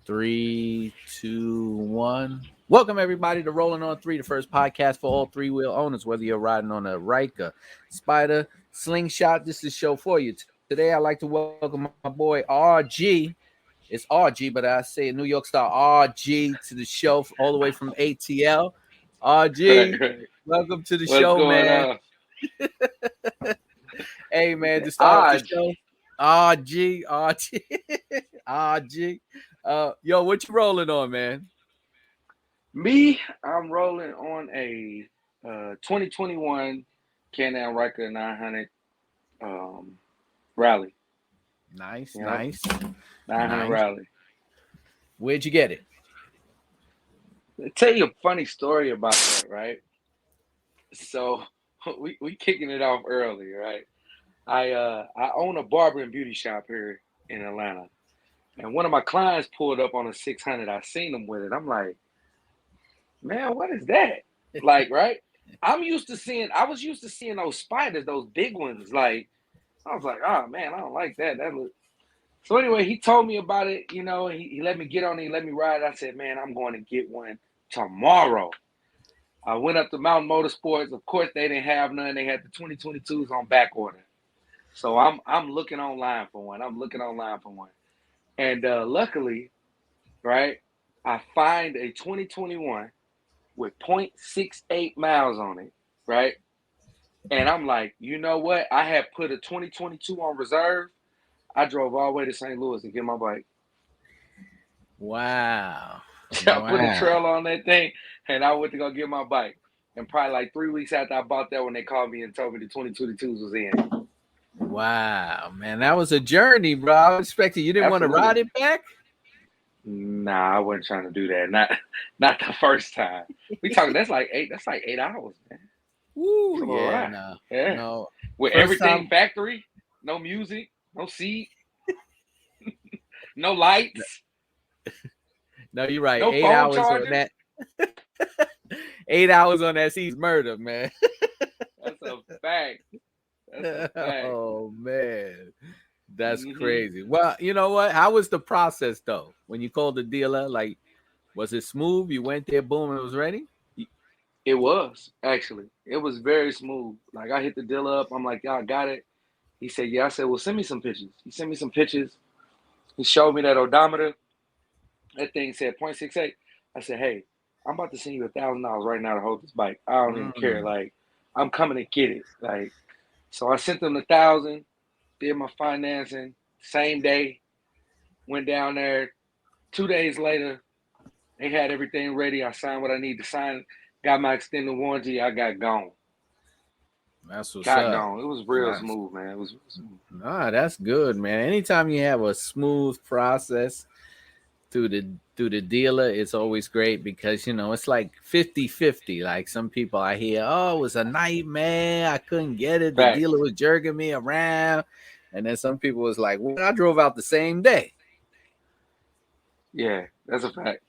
Three, two, one. Welcome everybody to Rolling on Three, the first podcast for all three-wheel owners, whether you're riding on a Ryker, Spider, Slingshot. This is the show for you. Today, I'd like to welcome my boy RG. It's RG, but I say New York Star RG to the show all the way from ATL. RG, Right. welcome to the What's show, going man. on? Hey, man, to start off the Odd. show, RG. RG. Yo, what you rolling on, man? Me, I'm rolling on a 2021 Can Am Ryker 900 rally. Nice, You know, nice, 900 nice. rally. Where'd you get it? I'll tell you a funny story about that, right? So we kicking it off early, right? I own a barber and beauty shop here in Atlanta, and one of my clients pulled up on a 600. I seen him with it. I'm like, man, what is that? Like, right? I was used to seeing those spiders, those big ones. Like, I was like, oh man, I don't like that. So anyway, he told me about it, he let me get on it, he let me ride. I said, man, I'm going to get one tomorrow. I went up to Mountain Motorsports. Of course, they didn't have none. They had the 2022s on back order. So I'm looking online for one. And luckily, right, I find a 2021 with 0.68 miles on it, right? And I'm like, you know what? I had put a 2022 on reserve. I drove all the way to St. Louis to get my bike. Wow. I put a trail on that thing, and I went to go get my bike. And probably like 3 weeks after I bought that, when they called me and told me the 2022s was in. Wow, man, that was a journey, bro. I was expecting you didn't want to ride it back. Nah, I wasn't trying to do that. Not the first time. We talking. That's like 8 hours, man. Woo, yeah, no. With First everything time... factory, no music, no seat, no lights. No, you're right. No 8 phone hours charger. on that. 8 hours on that seat's murder, man. That's a fact. Oh man, that's crazy. Well, you know what? How was the process though? When you called the dealer, like, was it smooth? You went there, boom, and it was ready? It was, actually. It was very smooth. Like, I hit the dealer up. I'm like, y'all got it? He said, yeah. I said, well, send me some pictures. He sent me some pictures. He showed me that odometer. That thing said 0.68. I said, hey, I'm about to send you $1,000 right now to hold this bike. I don't even care. Like, I'm coming to get it. Like, so I sent them $1,000, did my financing, same day, went down there. 2 days later, they had everything ready. I signed what I need to sign, got my extended warranty. I got gone. That's what's up. Gone. It was real smooth, man. It was smooth. Nah, that's good, man. Anytime you have a smooth process through the dealer, it's always great because, it's like 50-50. Like, some people I hear, oh, it was a nightmare. I couldn't get it. The dealer was jerking me around. And then some people was like, well, I drove out the same day. Yeah, that's a fact.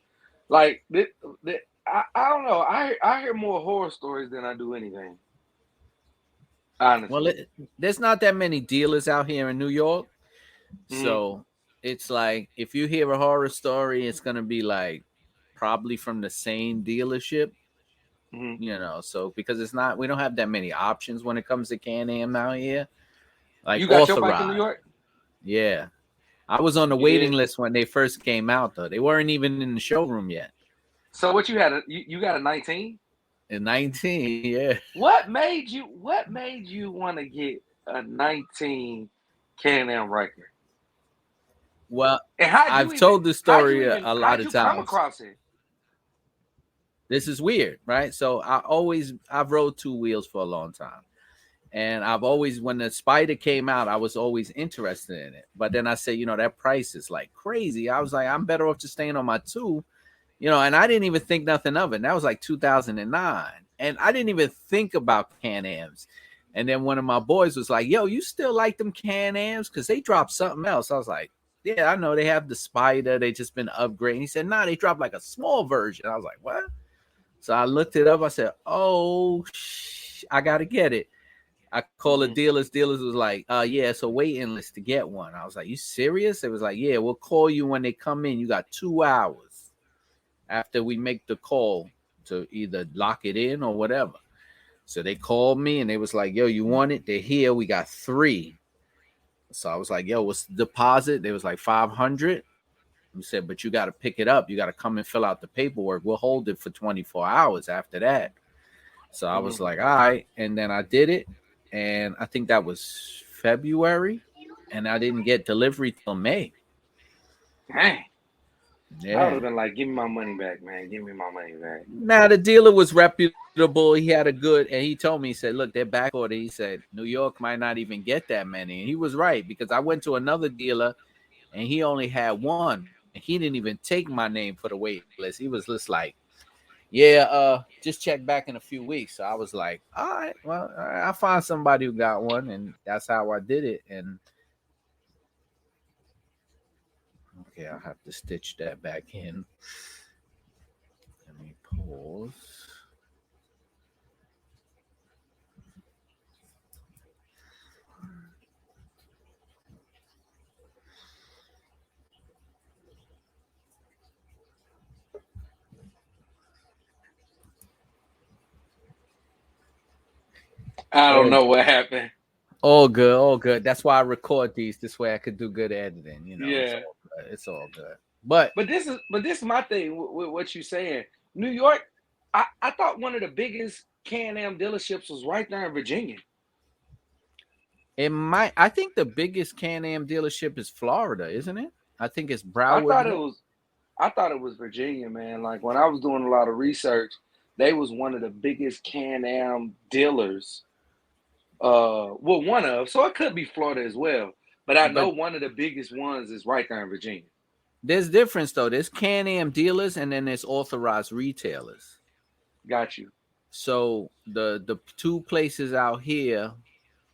Like, I don't know. I hear more horror stories than I do anything. Honestly. Well, there's not that many dealers out here in New York. So it's like, if you hear a horror story, it's going to be like probably from the same dealership, so because we don't have that many options when it comes to Can Am out here. Like, you got your bike in New York? Yeah. I was on the waiting list when they first came out, though. They weren't even in the showroom yet. So what you had? You got a 19? A 19, yeah. What made you want to get a 19 Can Am Ryker? Well, I've told this story a lot of times. Come across it? This is weird, right? So I've rode two wheels for a long time. And I've always, when the Spider came out, I was always interested in it. But then I said, that price is like crazy. I was like, I'm better off just staying on my two, and I didn't even think nothing of it. And that was like 2009. And I didn't even think about Can Ams. And then one of my boys was like, yo, you still like them Can Ams? Because they dropped something else. I was like, yeah, I know they have the Spider. They just been upgrading. He said, nah, they dropped like a small version. I was like, what? So I looked it up. I said, oh, I got to get it. I called the dealers. Dealers was like, yeah, it's a waiting list to get one. I was like, you serious? It was like, yeah, we'll call you when they come in. You got 2 hours after we make the call to either lock it in or whatever. So they called me and they was like, yo, you want it? They're here. We got 3. So I was like, yo, what's the deposit? They was like 500. We said, but you got to pick it up. You got to come and fill out the paperwork. We'll hold it for 24 hours after that. So I was like, all right. And then I did it. And I think that was February. And I didn't get delivery till May. Dang. I would Yeah. have been like, give me my money back, man. Give me my money back. Now the dealer was reputable. He had a good, and he told me, he said, look, they're back order. He said, New York might not even get that many. And he was right, because I went to another dealer and he only had one. And he didn't even take my name for the wait list. He was just like, yeah, just check back in a few weeks. So I was like, all right, well, I'll find somebody who got one. And that's how I did it. And okay, I'll have to stitch that back in. Let me pause. I don't know what happened. All good, all good. That's why I record these. This way I could do good editing. You know, it's Yeah. all good. It's all good. But But this is my thing with what you saying. New York, I thought one of the biggest Can Am dealerships was right there in Virginia. I think the biggest Can Am dealership is Florida, isn't it? I think it's I Broward. thought it was I thought it was Virginia, man. Like when I was doing a lot of research, they was one of the biggest Can Am dealers. Well, one of, so it could be Florida as well. But I know But one of the biggest ones is right there in Virginia. there's difference though. There's Can Am dealers and then there's authorized retailers. Got you. So the 2 places out here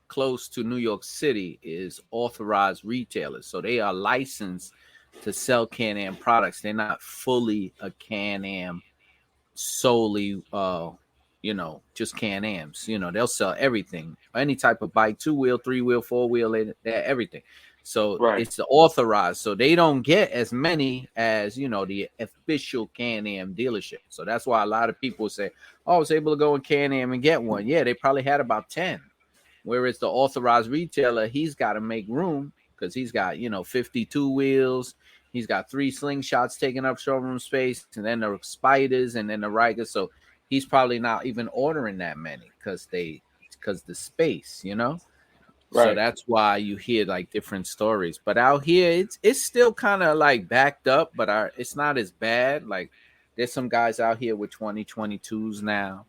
close to New York City is authorized retailers. So they are licensed to sell Can Am products. They're not fully a Can Am solely just Can Ams. They'll sell everything, any type of bike, 2-wheel, 3-wheel, 4-wheel, everything. So Right. it's the authorized. So they don't get as many as the official Can Am dealership. So that's why a lot of people say, "Oh, I was able to go in Can Am and get one." Yeah, they probably had about 10. Whereas the authorized retailer, he's got to make room because he's got 52 wheels. He's got 3 slingshots taking up showroom space, and then the spiders, and then the Ryker. So he's probably not even ordering that many because the space. So Right. that's why you hear like different stories. But out here, it's still kind of like backed up, but it's not as bad. Like there's some guys out here with 2022s now.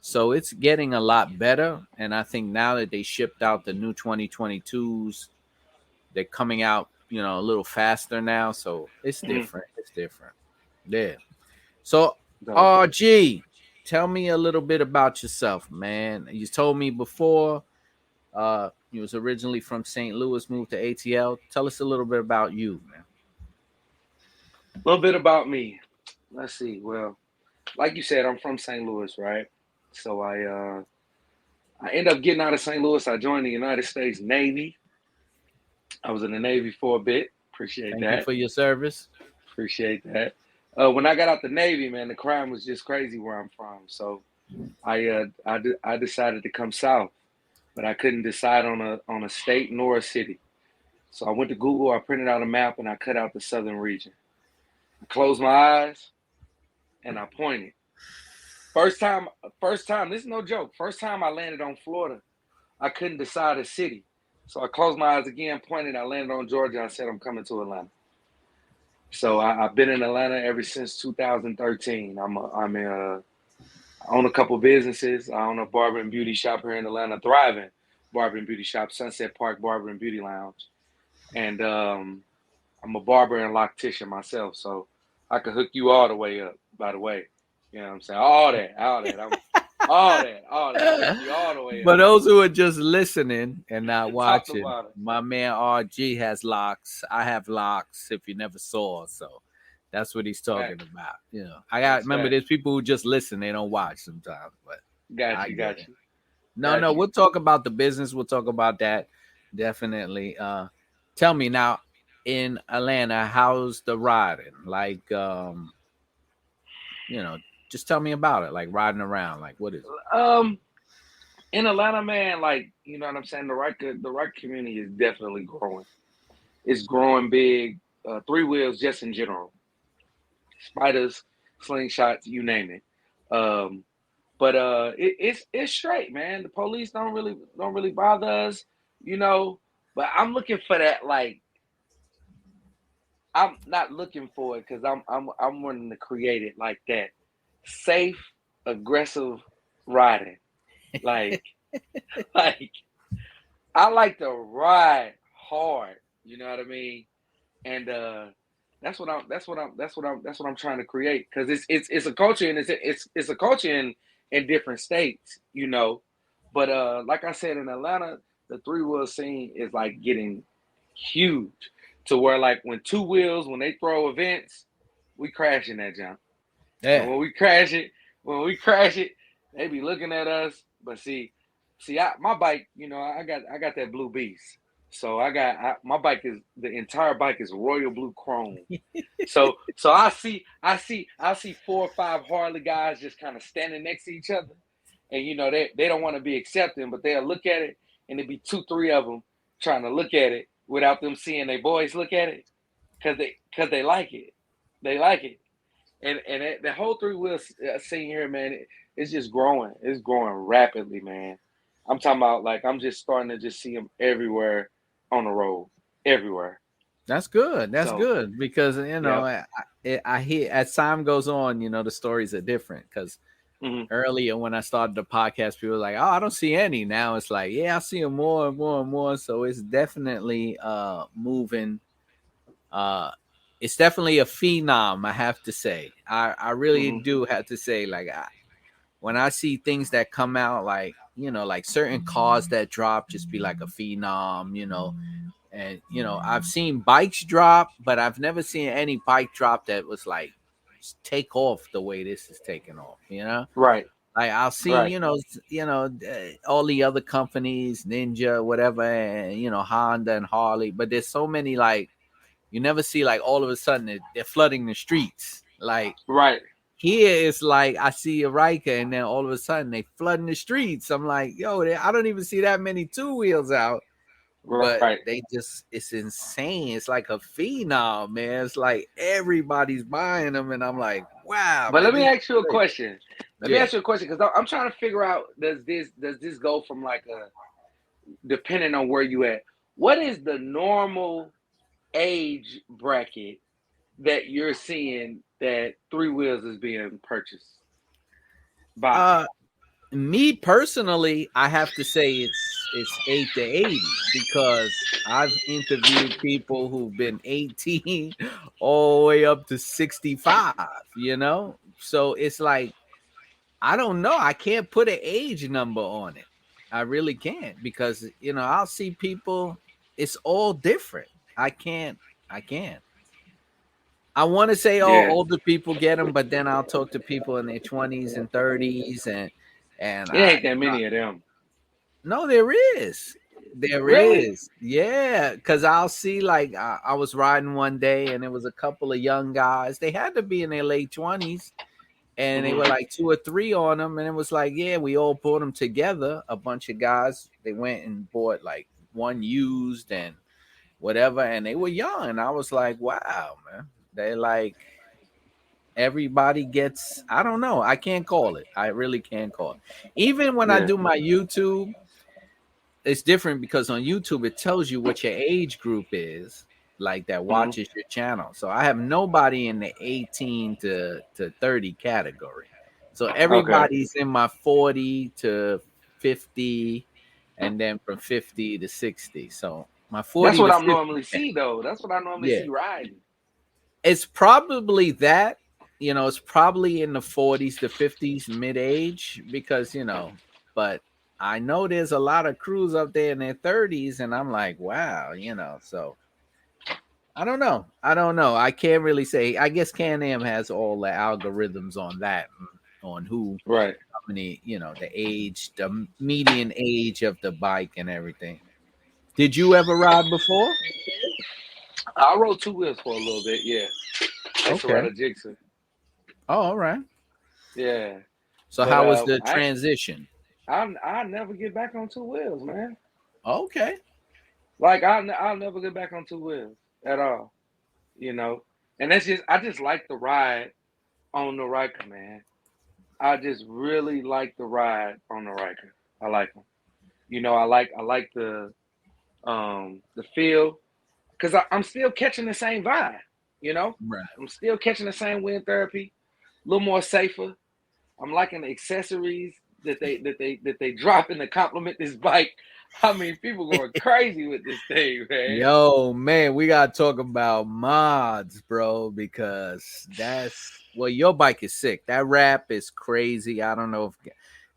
So it's getting a lot better. And I think now that they shipped out the new 2022s, they're coming out, a little faster now. So it's Mhm. different. It's different. Yeah. So, Dope. RG, tell me a little bit about yourself, man. You told me before you was originally from St. Louis, moved to ATL. Tell us a little bit about you, man. A little bit about me. Let's see. Well, like you said, I'm from St. Louis, right? So I end up getting out of St. Louis. I joined the United States Navy. I was in the Navy for a bit. Appreciate Thank you that. for your service. Appreciate that. When I got out the Navy, man, the crime was just crazy where I'm from. So I decided to come south, but I couldn't decide on a state nor a city. So I went to Google. I printed out a map and I cut out the southern region. I closed my eyes and I pointed. First time. This is no joke. First time I landed on Florida, I couldn't decide a city. So I closed my eyes again, pointed. I landed on Georgia. I said, I'm coming to Atlanta. So I've been in Atlanta ever since 2013. I own a couple businesses. I own a barber and beauty shop here in Atlanta, thriving barber and beauty shop, Sunset Park Barber and Beauty Lounge. And I'm a barber and loctician myself, so I could hook you all the way up, by the way. You know what I'm saying? All that. All that. I'll hook you all the way For up. those who are just listening and not Top to watching, bottom. my man RG has locks. I have locks. If you never saw, so that's what he's talking Facts. about. Remember That's there's facts. people who just listen, they don't watch sometimes, but Got I you, get got it. you. No, Got no, you. we'll talk about the business. We'll talk about that definitely. Tell me now, in Atlanta, how's the riding? Like, you know, just tell me about it. Like riding around. Like, what is it? Um, in Atlanta, man, like you know what I'm saying. The Riker community is definitely growing. It's growing big. Three wheels, just in general, spiders, slingshots, you name it. Um, but it's straight, man. The police don't really bother us, you know. But I'm looking for that. Like I'm not looking for it because I'm wanting to create it like that. Safe, aggressive riding. Like like I like to ride hard. You know what I mean? And that's what I'm trying to create because it's a culture and it's a culture in different states, you know. But like I said, in Atlanta, the three wheel scene is like getting huge to where like when they throw events, we crash in that jump. And Yeah, when we crash it, they be looking at us. But my bike, you know, I got that blue beast. So my bike is the entire bike is royal blue chrome. So I see 4 or 5 Harley guys just kind of standing next to each other, and you know they don't want to be accepting, but they'll look at it, and it'd be 2, 3 of them trying to look at it without them seeing their boys look at it, cause they like it, they like it, and the whole three wheel scene here, man, it's just growing, it's growing rapidly, man. I'm talking about like I'm just starting to just see them everywhere on the road, everywhere. that's good. That's So good because you know yep. I hear as time goes on, you know, the stories are different. Because Hmm. earlier when I started the podcast, people were like, "Oh, I don't see any." Now it's like, "Yeah, I see them more and more and more." So it's definitely moving. Uh, it's definitely a phenom. I have to say, I really Hmm. do have to say, like when I see things that come out, like you know, like certain cars that drop, just be like a phenom, you know. And you know, I've seen bikes drop, but I've never seen any bike drop that was like take off the way this is taking off. You know, Right. like I'll see, Right. all the other companies, Ninja, whatever, and you know, Honda and Harley, but there's so many like you never see like all of a sudden they're flooding the streets. Like Right. here it's like I see a Riker and then all of a sudden they flooding the streets. I'm like, yo, I don't even see that many two wheels out, but Right. they just it's insane. It's like a phenom, man. It's like everybody's buying them, and I'm like, wow, But man, let me this is ask you a great. question. Let me Yeah. ask you a question because I'm trying to figure out does this go from like a depending on where you at? What is the normal age bracket that you're seeing that three wheels is being purchased by? Uh Me personally, I have to say it's 8 to 80 because I've interviewed people who've been 18 all the way up to 65, you know? So it's like I don't know. I can't put an age number on it. I really can't because you know, I'll see people it's all different. I can't. I want to say all Yeah, older people get them, but then I'll talk to people in their 20s and 30s and it ain't that many of them. no, there is. There Really? is. Yeah. Cause I'll see like I was riding one day and there was a couple of young guys. They had to be in their late 20s and they Hmm. were like 2 or 3 on them. And it was like, yeah, we all bought them together. A bunch of guys. They went and bought like one used and whatever. And they were young. And I was like, wow, man. They like everybody gets, I don't know. I can't call it. I really can't call it. Even when I Yeah. do my YouTube, it's different because on YouTube it tells you what your age group is, like that Hmm. watches your channel. So I have nobody in the 18 to 30 category. So Okay. everybody's in my 40 to 50 and then from 50 to 60. So my That's 40 what to I 50, normally see though. That's what I normally yeah. see riding. It's probably that, you know, it's probably in the 40s to 50s mid age because, you know, but I know there's a lot of crews up there in their 30s and I'm like, wow, you know, so I don't know. I don't know. I can't really say. I guess Can Am has all the algorithms on that, on who Right. many, the age, the median age of the bike and everything. Did you ever ride before? I rode two wheels for a little bit. Yeah, I used to ride Okay. a Gixxer. Oh, all right. Yeah, So but how was the transition? I never get back on two wheels, man. Okay. Like I'll never get back on two wheels at all. You know, and that's just I just like the ride on the Ryker, man. I just really like the ride on the Ryker. I like them. I like the feel because I'm still catching the same vibe. You know, Right. I'm still catching the same wind therapy, a little more safer. I'm liking the accessories that they drop in to complement this bike. I mean, people going crazy with this thing, man. Yo, man, we gotta talk about mods, bro, because your bike is sick. That wrap is crazy. I don't know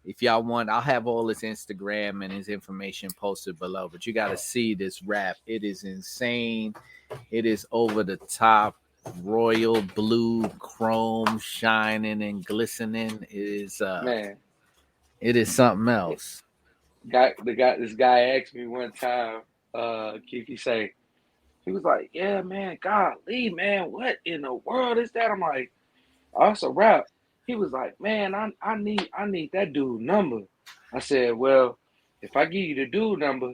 if y'all want, I'll have all his Instagram and his information posted below, but you gotta see this wrap. It is insane. It is over the top, royal blue, chrome, shining and glistening. Man, It is something else. this guy asked me one time, Keith, he was like, yeah, man, golly, man, what in the world is that? I'm like, oh, it's a rap. He was like, man, I need that dude number. I said, well, if I give you the dude number,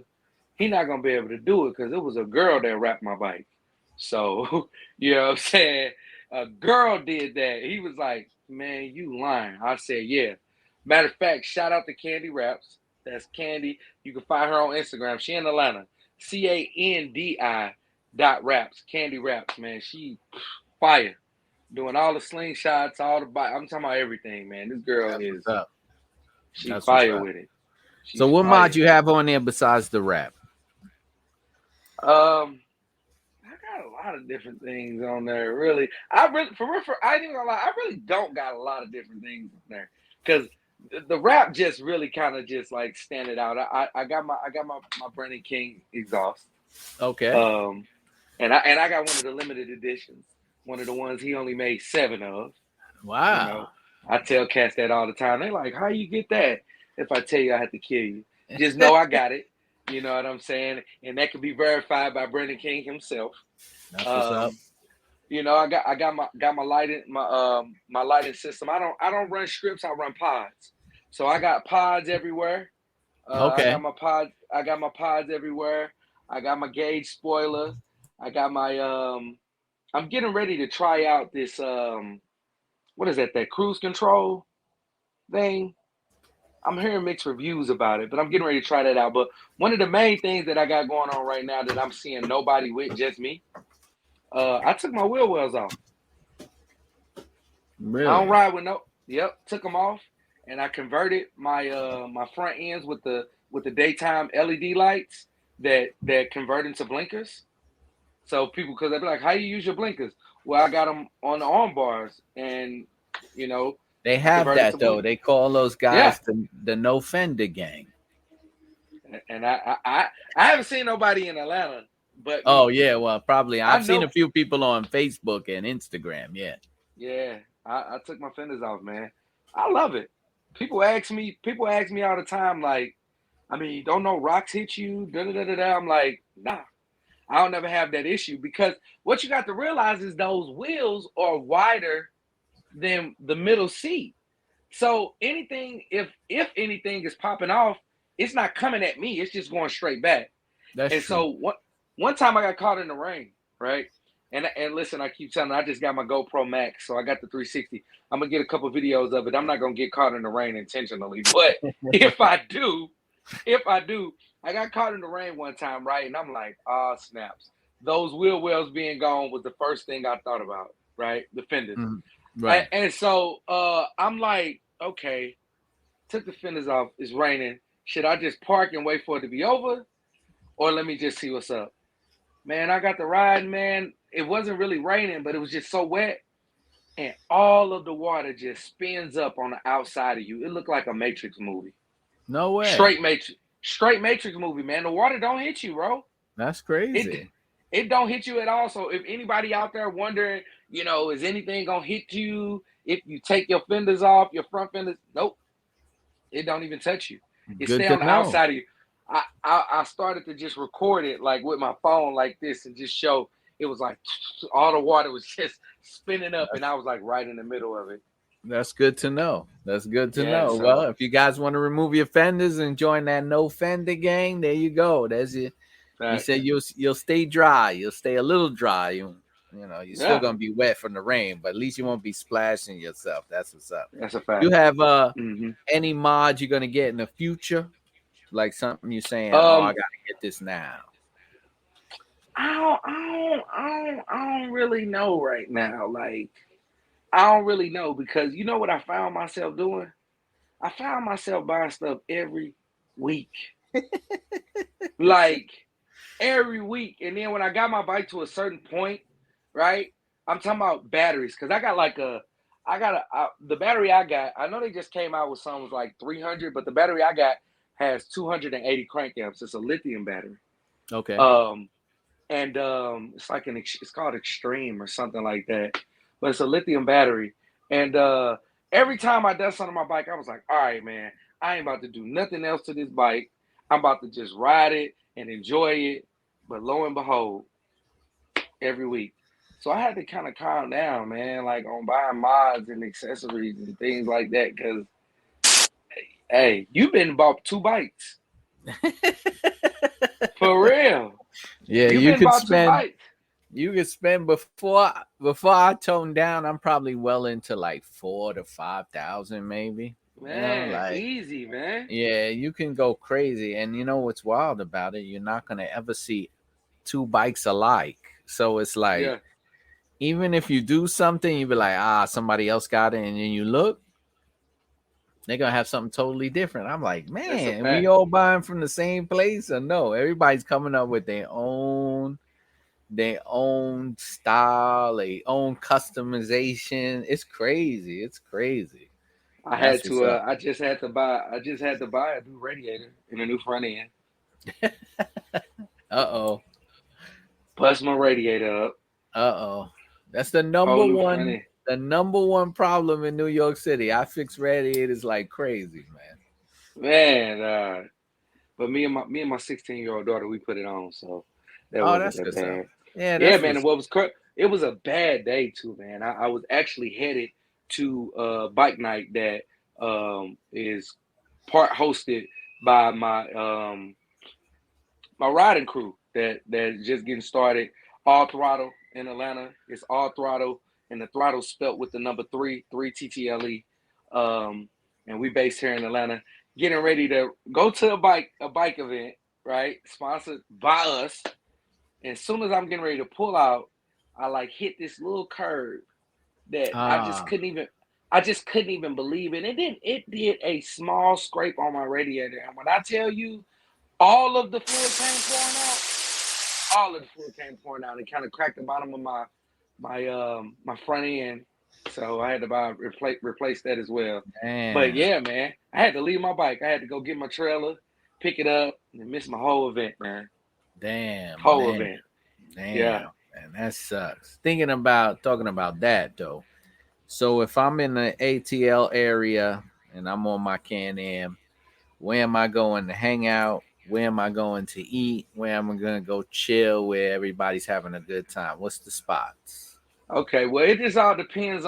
he not gonna be able to do it because it was a girl that rapped my bike. So, you know what I'm saying? A girl did that. He was like, man, you lying. I said, yeah. Matter of fact, shout out to Candy Raps. That's Candy. You can find her on Instagram. She in Atlanta. Candi.raps. Candy Raps, man. She fire. Doing all the slingshots, all the bike. I'm talking about everything, man. This girl That's what's is up. she That's what's fire up. with it. So She's what mod fire. you have on there besides the wrap? I got a lot of different things on there. Really, I really for real, I ain't even gonna lie. I really don't got a lot of different things on there because the rap just really kind of just like standing out. I got my Brennan King exhaust. Okay. Um, and I got one of the limited editions, one of the ones he only made 7 of. You Wow. know, I tell cats that all the time. They like, how you get that? If I tell you, I have to kill you. Just know I got it. You know what I'm saying? And that can be verified by Brendan King himself. That's what's up. Um, I got my lighting my lighting system. I don't run strips. I run pods. So I got pods everywhere. I got Okay. my pods. I got my pods everywhere. I got my gauge spoiler. I got my I'm getting ready to try out this what is that cruise control thing. I'm hearing mixed reviews about it, but I'm getting ready to try that out. But one of the main things that I got going on right now that I'm seeing nobody with, just me, I took my wheel wells off. I don't Really? ride with no. Yep, took them off, and I converted my front ends with the daytime LED lights that convert into blinkers. So people, because they be like, "How you use your blinkers?" Well, I got them on the arm bars, and you know, They I have converted that to though. blink. They call those Yeah, guys the no fender gang. and I haven't seen nobody in Atlanta but Oh me. yeah, well probably I I've seen a know. few people on Facebook and Instagram. Yeah. Yeah, I took my fenders off, man. I love it. People ask me all the time, like, I mean, don't know rocks hit you? Da da da da da. I'm like, nah, I don't ever have that issue because what you got to realize is those wheels are wider than the middle seat. So anything, if anything is popping off, it's not coming at me. It's just going straight back. That's And true. so one time I got caught in the rain, right? And listen, I keep telling you, I just got my GoPro Max, so I got the 360. I'm gonna get a couple videos of it. I'm not gonna get caught in the rain intentionally, but if I do, I got caught in the rain one time, right? And I'm like, ah, snaps. Those wheel wells being gone was the first thing I thought about, right? The fenders. Mhm. And, Right. and so I'm like, okay, took the fenders off. It's raining. Should I just park and wait for it to be over, or let me just see what's up? Man, I got the ride, man. It wasn't really raining, but it was just so wet. And all of the water just spins up on the outside of you. It looked like a Matrix movie. No way. Straight Matrix. Straight Matrix movie, man. The water don't hit you, bro. That's It crazy. it don't hit you at all. So if anybody out there wondering, is anything gonna hit you if you take your fenders off, your front fenders? Nope. It don't even touch you. It Good stay to on the know. outside of you. I started to just record it like with my phone like this and just show it was like all the water was just spinning up and I was like right in the middle of it. That's good to know. That's good to Yeah, know. Well, so if you guys want to remove your fenders and join that no fender gang, there you go. That's it. You facts. said you'll stay dry. You'll stay a little dry. You're still Yeah, gonna be wet from the rain, but at least you won't be splashing yourself. That's what's up. that's a You fact. have Hmm. any mods you're gonna get in the future? Like something you're saying, oh, I Um, gotta get this now. I don't really know right now. Like, I don't really know because you know what I found myself doing? I found myself buying stuff every week. Like every week. And then when I got my bike to a certain point, right? I'm talking about batteries because the battery I got. I know they just came out with some was like 300, but the battery I got has 280 crank amps. It's a lithium battery. Okay. Um, and it's like it's called Extreme or something like that. But it's a lithium battery. And every time I done something on my bike, I was like, all right, man, I ain't about to do nothing else to this bike. I'm about to just ride it and enjoy it. But lo and behold, every week. So I had to kind of calm down, man, like on buying mods and accessories and things like that. Cause hey, you've been bought two bikes. For real. Yeah, You've you been could bought two spend bikes. before I tone down. I'm probably well into like 4 to 5 thousand, maybe. Man, Like easy, man. yeah, you can go crazy. And you know what's wild about it? You're not gonna ever see two bikes alike. So it's like Yeah, even if you do something, you be like, somebody else got it, and then you look, they're gonna have something totally different. I'm like, that's a man, we fact. all buying from the same place, or no? Everybody's coming up with their own style, their own customization. It's crazy. It's crazy. I had That's what's to. up. I just had to buy. I just had to buy a new radiator and a new front end. Uh-oh. Bust my radiator up. Uh-oh. That's Whole new front end. the number one problem in New York City. I fix radiators like crazy, man. Man, but me and my 16-year-old daughter, we put it on, so that Oh, wasn't that's that good stuff. bad. Yeah, Yeah, that's man. And what's what was it was a bad day too, man. I was actually headed to bike night that is part hosted by my riding crew that just getting started. All Throttle in Atlanta. It's All Throttle, and the throttle spelt with the number three TTLE. And we based here in Atlanta. Getting ready to go to a bike event, right? Sponsored by us. And as soon as I'm getting ready to pull out, I like hit this little curve that ah I just couldn't even believe it. It did a small scrape on my radiator. And when I tell you all of the fluid came pouring out, all of the fluid came pouring out and kind of cracked the bottom of my front end. So I had to replace that as well. But man. yeah, man, I had to leave my bike. I had to go get my trailer, pick it up, and miss my whole event, man. Damn, Whole damn, event. Yeah. damn. Man, that sucks. Thinking about talking about that though. So if I'm in the ATL area and I'm on my Can Am, where am I going to hang out? Where am I going to eat? Where am I going to go chill where everybody's having a good time? What's the spots? Okay. Well, it all depends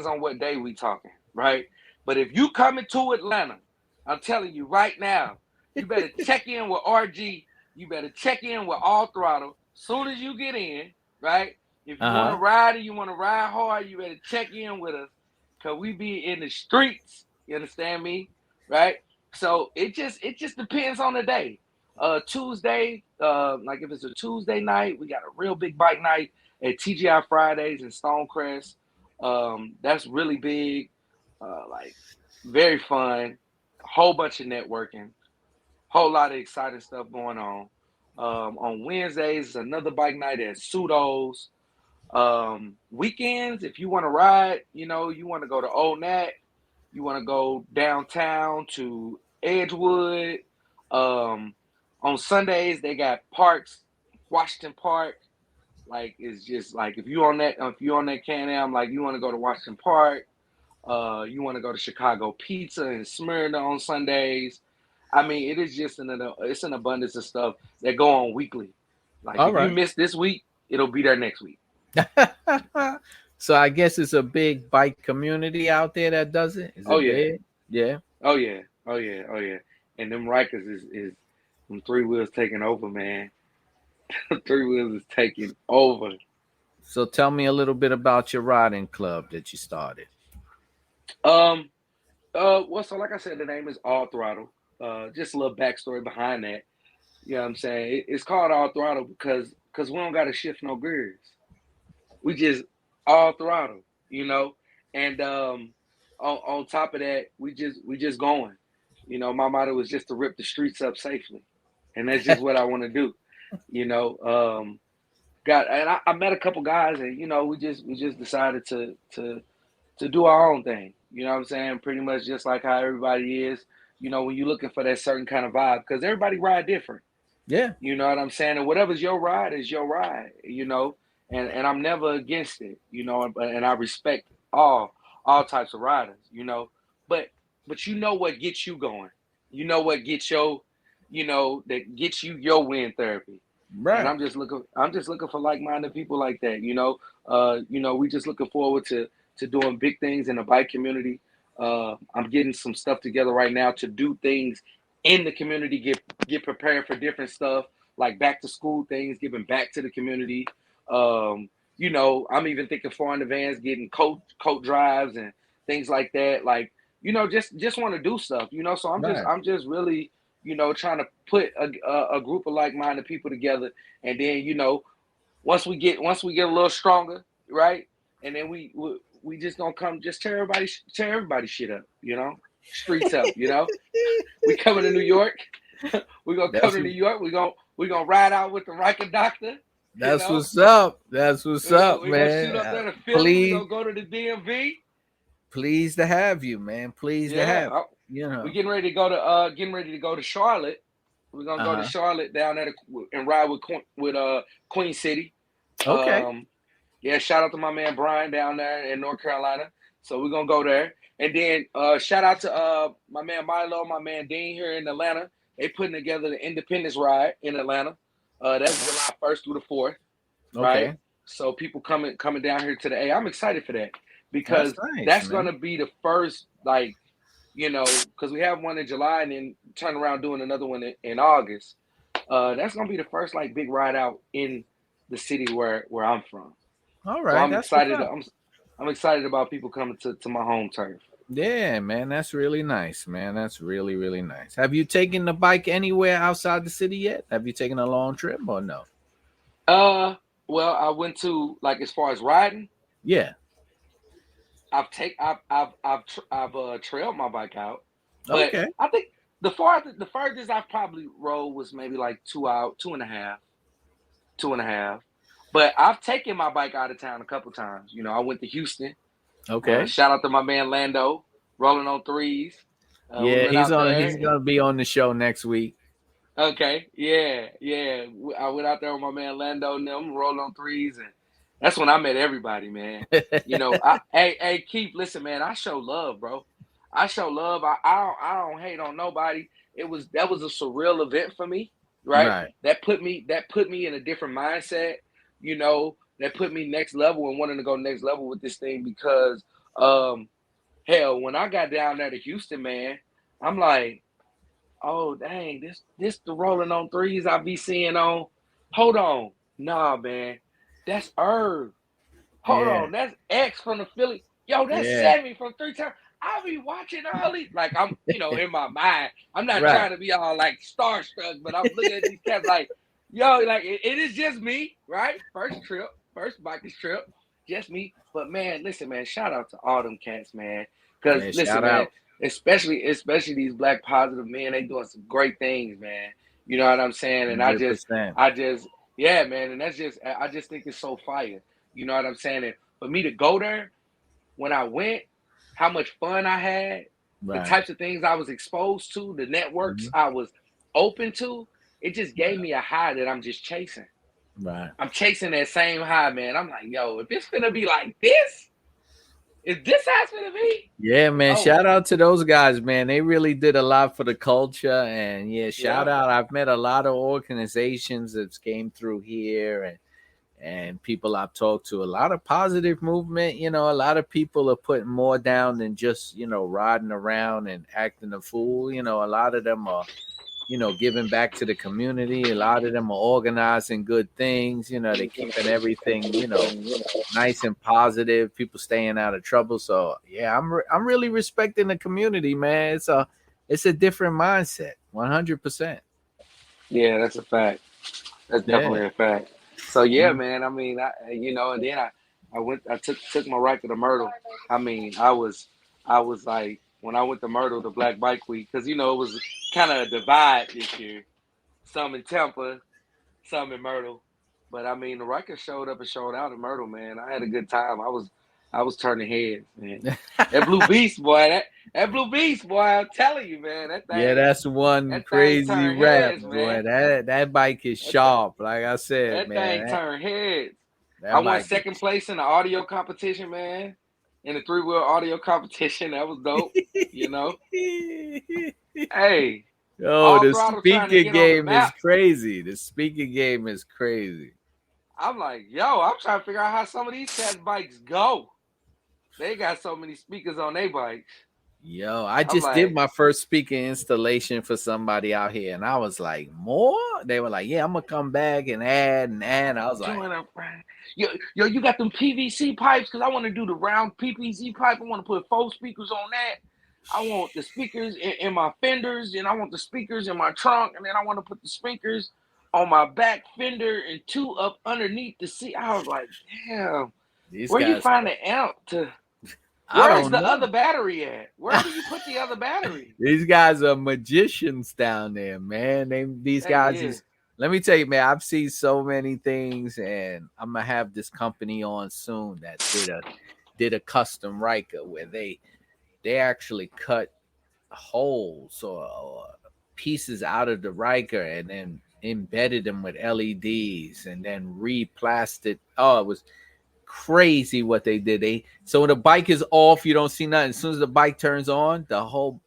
on what day we talking, right? But if you coming to Atlanta, I'm telling you right now, you better check in with RG. You better check in with All Throttle. Soon as you get in, right? If you want to Uh-huh. ride and you want to ride hard, you better check in with us, cause we be in the streets. You understand me, right? So it just depends on the day. Tuesday, like if it's a Tuesday night, we got a real big bike night at TGI Fridays in Stonecrest. That's really big, like very fun, whole bunch of networking, whole lot of exciting stuff going on. On Wednesdays, another bike night at Pseudos. Weekends, if you want to ride, you want to go to Old Nat, you want to go downtown to Edgewood. Um, on Sundays, they got parks, Washington Park. Like it's just like if you on that Can Am, like you want to go to Washington Park. You want to go to Chicago Pizza and Smyrna on Sundays. I mean, it is just it's an abundance of stuff that go on weekly. Like All if you right. miss this week, it'll be there next week. So I guess it's a big bike community out there that does it. Is Oh it yeah, big? Yeah. oh yeah, oh yeah, oh yeah. And them Rikers is them three wheels taking over, man. Three wheels is taking over. So tell me a little bit about your riding club that you started. Um, well, so like I said, the name is All Throttle. Just a little backstory behind that. You know what I'm saying? It's called All Throttle because we don't got to shift no gears. We just all throttle, you know. And on top of that, we just going. You know, my motto was just to rip the streets up safely, and that's just what I want to do. You know, got and I met a couple guys, and you know, we just decided to do our own thing. You know what I'm saying? Pretty much just like how everybody is. You know, when you're looking for that certain kind of vibe, because everybody ride different. Yeah. You know what I'm saying? And whatever's your ride is your ride, you know. And I'm never against it, you know, and I respect all types of riders, you know. But but you know what gets you going. You know what gets your, you know, that gets you your wind therapy. And Right. I'm just looking for like-minded people like that, you know. We just looking forward to doing big things in the bike community. I'm getting some stuff together right now to do things in the community, get prepared for different stuff like back to school things, giving back to the community. I'm even thinking far in advance, getting coat drives and things like that. Like, just want to do stuff, So I'm just Right. I'm just really, trying to put a group of like-minded people together, and then once we get a little stronger, right? And then we just gonna come just tear everybody shit up, streets up, we coming to New York. We gonna come That's to New York. We gonna ride out with the Riker Doctor. You that's know, what's up. That's what's we gonna up, we gonna shoot man. up there to Philly. We Please, gonna go to the DMV. pleased to have you, man. Pleased to Yeah, have you we know. getting ready to go to Charlotte. We're gonna go to Uh-huh. Charlotte down there and ride with Queen City. Okay. Um, yeah, shout out to my man Brian down there in North Carolina. So we're gonna go there, and then shout out to my man Milo, my man Dean here in Atlanta. They putting together the Independence Ride in Atlanta. That's July 1st through the 4th, right? Okay. So people coming down here to the A. I'm excited for that That's because nice, that's man. gonna be the first, like, because we have one in July and then turn around doing another one in August. That's gonna be the first like big ride out in the city where I'm from. All So right. I'm That's what's excited. up. I'm excited about people coming to my home turf. Yeah, man. That's really nice, man. That's really, really nice. Have you taken the bike anywhere outside the city yet? Have you taken a long trip or no? Uh, well, I went to, like, as far as riding. Yeah. I've trailed my bike out, but Okay. I think the furthest I've probably rode was maybe like 2 hours, two and a half, two and a half. But I've taken my bike out of town a couple times. I went to Houston. Okay. Shout out to my man Lando, rolling on threes. We Yeah, went out he's there. gonna be on the show next week. Okay, yeah, yeah. I went out there with my man Lando and them, rolling on threes, and that's when I met everybody, man. Hey, Keith, listen, man. I show love, bro. I show love. I don't hate on nobody. That was a surreal event for me, right? Right. That put me in a different mindset. That put me next level and wanting to go next level with this thing because, um, hell, when I got down there to Houston, man, I'm like, oh dang, this the rolling on threes I be seeing on. Hold on, nah, man, that's Irv. Hold Yeah. on, that's X from the Philly. Yo, that's Yeah. Sammy from Three Times. I be watching all these, like, I'm, in my mind. I'm not Right. trying to be all like starstruck, but I'm looking at these cats like, yo, like it is just me, right? First biking trip, just me. But man, listen, man, shout out to all them cats, man. Cause Yeah. listen, Shout man, out. especially these black positive men, they doing some great things, man. You know what I'm saying? And I just, 100%. I just, yeah, man. And I just think it's so fire. You know what I'm saying? And for me to go there, when I went, how much fun I had, the Right. types of things I was exposed to, the networks Mhm. I was open to, it just gave me a high that I'm just chasing. Right. I'm chasing that same high, man. I'm like, yo, if it's gonna be like this, Is this happening to me? Yeah, man. Oh, Shout out to those guys, man. They really did a lot for the culture. And yeah, shout yeah. out. I've met a lot of organizations that came through here and people I've talked to. A lot of positive movement. You know, a lot of people are putting more down than just, riding around and acting a fool. You know, a lot of them are, giving back to the community. A lot of them are organizing good things. You know, they're keeping everything, nice and positive. People staying out of trouble. So yeah, I'm really respecting the community, man. It's a different mindset, 100%. Yeah, that's a fact. That's Yeah. definitely a fact. So yeah, Mm. man. I mean, and then I took my Ryker to Myrtle. I mean, I was like when I went to Myrtle, the Black Bike Week, because it was kind of a divide this year. Some in Tampa, some in Myrtle. But I mean, the Ryker showed up and showed out in Myrtle, man. I had a good time. I was turning heads, man. That Blue Beast boy, that Blue Beast boy, I'm telling you, man, that Yeah, thing, that's one that thing crazy turned rap, heads, boy. man. That bike is That th- sharp. Like I said, that thing man. That, turned heads. I that won bike second place in the audio competition, man. In the three-wheel audio competition, that was dope. You know, is hey, Oh, all the throttle trying to speaking get on the game is map. crazy. The speaking game is crazy. I'm like, yo, I'm trying to figure out how some of these cats' bikes go. They got so many speakers on their bikes. Yo, I I'm just did like, my first speaking installation for somebody out here, and I was like, more? They were like, yeah, I'm gonna come back and add and add. I was like, join up, friend. Yo, you got them PVC pipes? Because I want to do the round PVC pipe. I want to put 4 speakers on that. I want the speakers in my fenders, and I want the speakers in my trunk, and then I want to put the speakers on my back fender and 2 up underneath the seat. I was like, damn, these where you guys, find the amp to? I Where's don't the other know. battery at? Where do you put the other battery? These guys are magicians down there, man. These Hey, guys yeah. is. Let me tell you, man. I've seen so many things, and I'm gonna have this company on soon that did a custom Riker where they actually cut holes or pieces out of the Riker and then embedded them with LEDs and then replastered. Oh, it was crazy what they did. So when the bike is off, you don't see nothing. As soon as the bike turns on,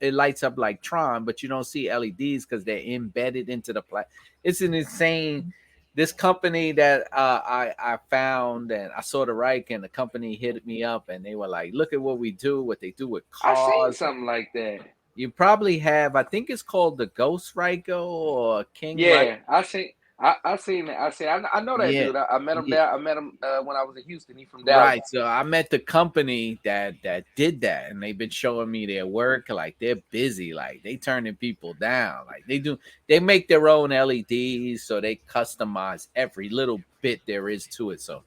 it lights up like Tron, but you don't see LEDs because they're embedded into the plastic. It's an insane. This company that I found and I saw the Riker and the company hit me up and they were like, "Look at what we do, what they do with I seen cars." something like that. You probably have. I think it's called the Ghost Riker or King Riker. Yeah, I seen it. I know that Yeah, dude. I met him yeah. there. I met him when I was in Houston. He from Dallas. Right. So I met the company that did that, and they've been showing me their work. Like they're busy. Like they turning people down. Like they do. They make their own LEDs, so they customize every little bit there is to it. So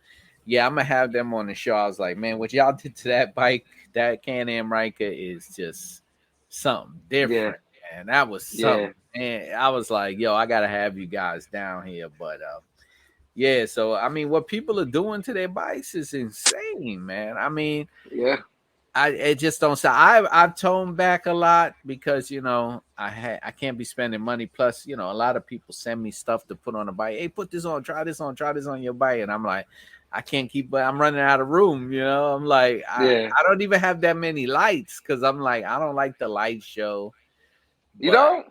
yeah, I'm gonna have them on the show. I was like, man, what y'all did to that bike, that Can Am Ryker is just something Yeah, different. And that was yeah. something. And I was like, yo, I gotta have you guys down here. But yeah, so I mean, what people are doing to their bikes is insane, man. I mean, Yeah. I it just don't sound. I've toned back a lot because I can't be spending money. Plus, a lot of people send me stuff to put on a bike. Hey, put this on, try this on your bike, and I'm like, I can't keep. But I'm running out of room. I'm like, Yeah. I don't even have that many lights because I'm like, I don't like the light show. You But know,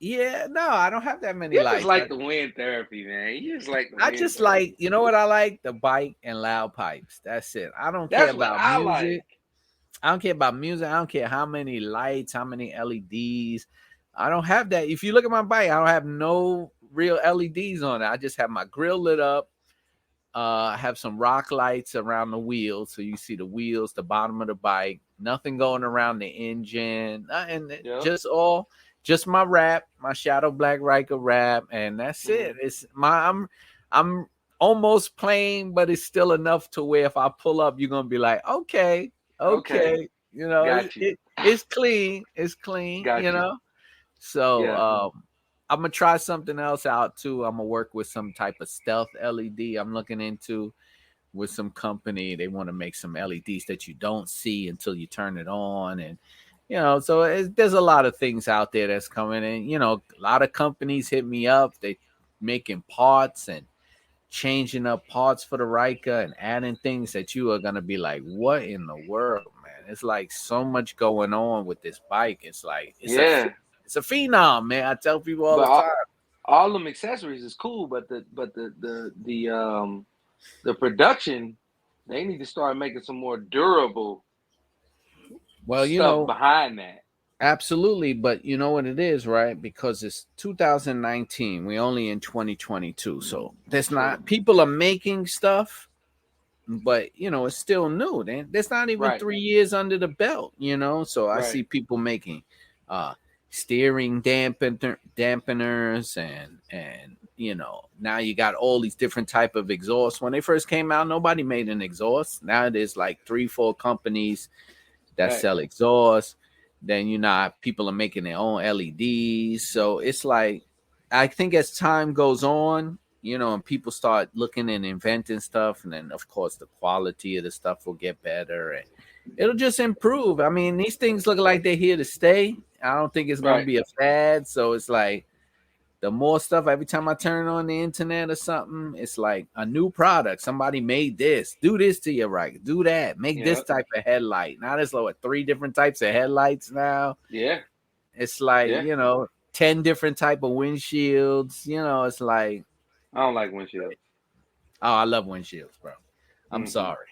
yeah, no, I don't have that many you just lights. like the wind therapy, man. You just like the I wind just like, therapy. you know what I like? The bike and loud pipes. That's it. I don't care That's what about I like. music. I don't care about music. I don't care how many lights, how many LEDs. I don't have that. If you look at my bike, I don't have no real LEDs on it. I just have my grill lit up. I have some rock lights around the wheels, so you see the wheels, the bottom of the bike. Nothing going around the engine, and Yeah. just my wrap, my Shadow Black Riker wrap, and that's Hmm. it. I'm almost plain, but it's still enough to where if I pull up, you're gonna be like, okay, Okay. okay, Got you. it's clean, it's clean, Got you. So Yeah. I'm gonna try something else out too. I'm gonna work with some type of stealth LED. I'm looking into with some company. They want to make some LEDs that you don't see until you turn it on, and so there's a lot of things out there that's coming in. A lot of companies hit me up. They making parts and changing up parts for the Ryker and adding things that you are gonna be like, what in the world, man? It's like so much going on with this bike. It's like Yeah, it's a phenom, man. I tell people all but the time. all them accessories is cool, but the production, they need to start making some more durable Well, stuff behind that. absolutely, but you know what it is, right? Because it's 2019. We only in 2022. So there's True. not people are making stuff, but it's still new. There's not even Right. 3 years under the belt, So I Right. see people making steering dampeners and now you got all these different type of exhausts. When they first came out, nobody made an exhaust. Now there's like 3-4 companies that Right. sell exhausts. Then people are making their own LEDs. So it's like, I think as time goes on, and people start looking and inventing stuff, and then of course the quality of the stuff will get better and it'll just improve. I mean, these things look like they're here to stay. I don't think it's gonna Right. be a fad. So it's like the more stuff, every time I turn on the internet or something, it's like a new product. Somebody made this. Do this to your right. Do that. Make this Yeah. type of headlight. Now there's like 3 different types of headlights now. Yeah. It's like, Yeah. 10 different type of windshields. It's like, I don't like windshields. oh, I love windshields, bro. I'm Mm-mm. sorry.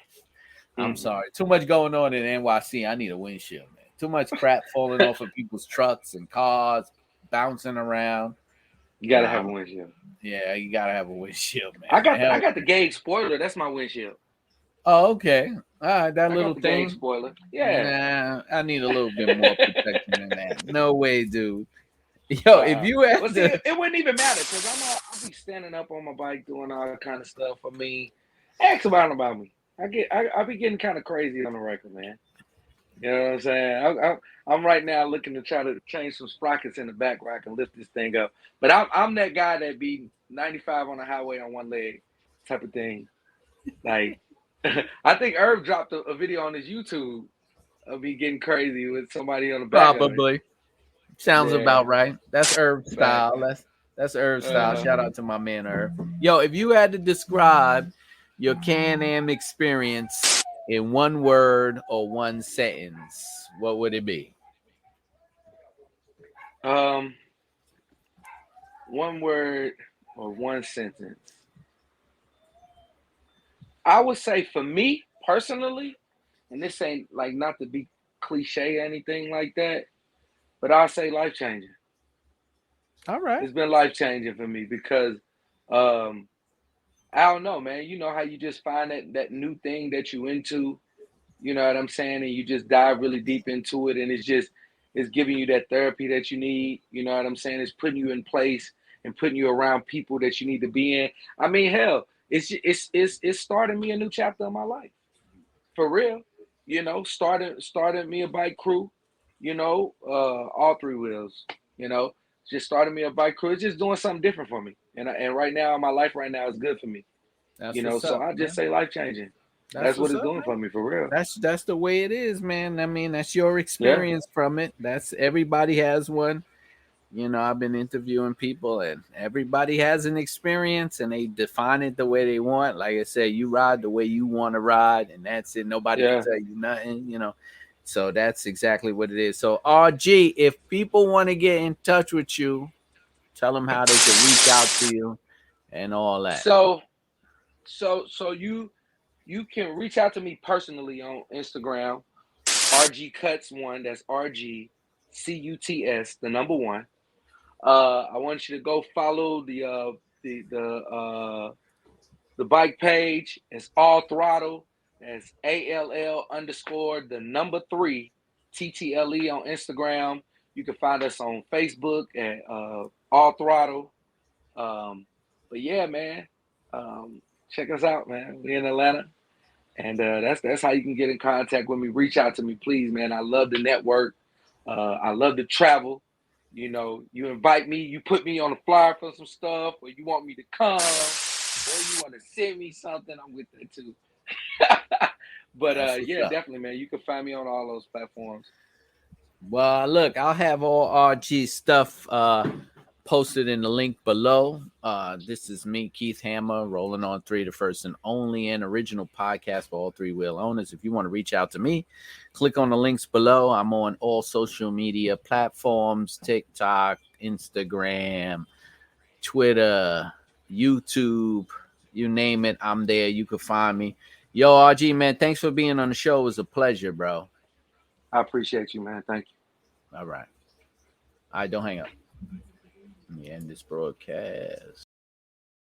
I'm Mm-mm. sorry. Too much going on in NYC. I need a windshield, man. Too much crap falling off of people's trucks and cars, bouncing around. You gotta have Nah, a windshield. yeah, you gotta have a windshield, I man. got I Hell, got the gauge spoiler. That's my windshield. oh, okay. All right, that I got little the gauge thing. spoiler. Yeah. Nah, I need a little bit more protection than that. No way, dude. Yo, if you Well, had see, to, it wouldn't even matter because I'll be standing up on my bike doing all kind of stuff. I mean, ask about me. I be getting kind of crazy on the record, man. You know what I'm saying? I'm right now looking to try to change some sprockets in the back where I can lift this thing up. But I'm that guy that be 95 on the highway on one leg, type of thing. Like, I think Herb dropped a video on his YouTube of me getting crazy with somebody on the back of it. probably sounds Yeah, about right. That's Herb fact. style. That's Herb style. Uh-huh. Shout out to my man Herb. Yo, if you had to describe your Can Am experience in one word or one sentence, what would it be? Um, one word or one sentence. I would say for me personally, and this ain't like not to be cliche or anything like that, but I'll say life changing. All right. It's been life changing for me because um I don't know, man. You know how you just find that new thing that you into, you know what I'm saying, and you just dive really deep into it, and it's giving you that therapy that you need. You know what I'm saying? It's putting you in place and putting you around people that you need to be in. I mean, hell, it's starting me a new chapter of my life for real. You know, started me a bike crew. You know, all three wheels. You know, just started me a bike crew. It's just doing something different for me, and right now my life right now is good for me. You That's know, what's so up, I just man. say life changing. That's That's what what's it's up, doing man. for me for real. That's the way it is, man. I mean, that's your Yeah, experience from it. That's everybody has one. I've been interviewing people and everybody has an experience and they define it the way they want. Like I said, you ride the way you want to ride and that's it. Nobody can yeah. tell you nothing. So that's exactly what it is. So RG, if people want to get in touch with you, tell them how they can reach out to you and all that. So so you can reach out to me personally on Instagram, RG Cuts one. That's RGCUTS, the number one. I want you to go follow the bike page. It's all throttle. That's ALL underscore the number three TTLE on Instagram. You can find us on Facebook at all throttle. Um, but yeah, man, check us out, man. We in Atlanta, and that's how you can get in contact with me. Reach out to me, please, man. I love the network. I love to travel. You know, you invite me, you put me on a flyer for some stuff, or you want me to come, or you want to send me something. I'm with that too. But That's what's yeah, up. definitely, man. You can find me on all those platforms. Well, look, I'll have all RG stuff post it in the link below. This is me, Keith Hammer, rolling on three, the first and only and original podcast for all three-wheel owners. If you want to reach out to me, click on the links below. I'm on all social media platforms, TikTok, Instagram, Twitter, YouTube, you name it, I'm there. You can find me. Yo, RG, man, thanks for being on the show. It was a pleasure, bro. I appreciate you, man. Thank you. All right. All right, don't hang up. Let me end this broadcast.